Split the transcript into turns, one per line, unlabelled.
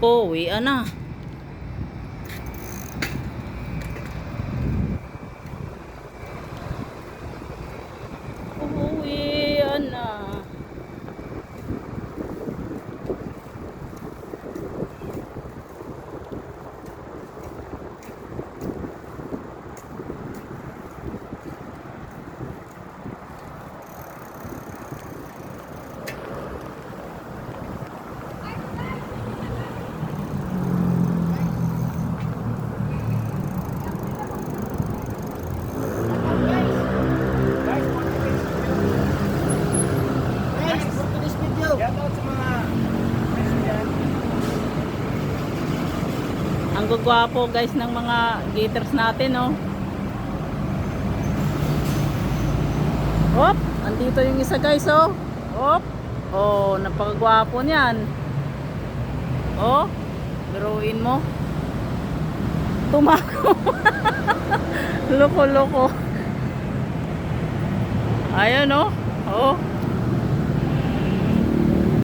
Uwian na. Uwian na. Ang gagwapo guys ng mga gators natin, oh. Hop, andito yung isa guys, oh. Hop. Oh, napakagwapo niyan. Oh, biruin mo. Tumako. Loko-loko. Ayun, oh. Oh.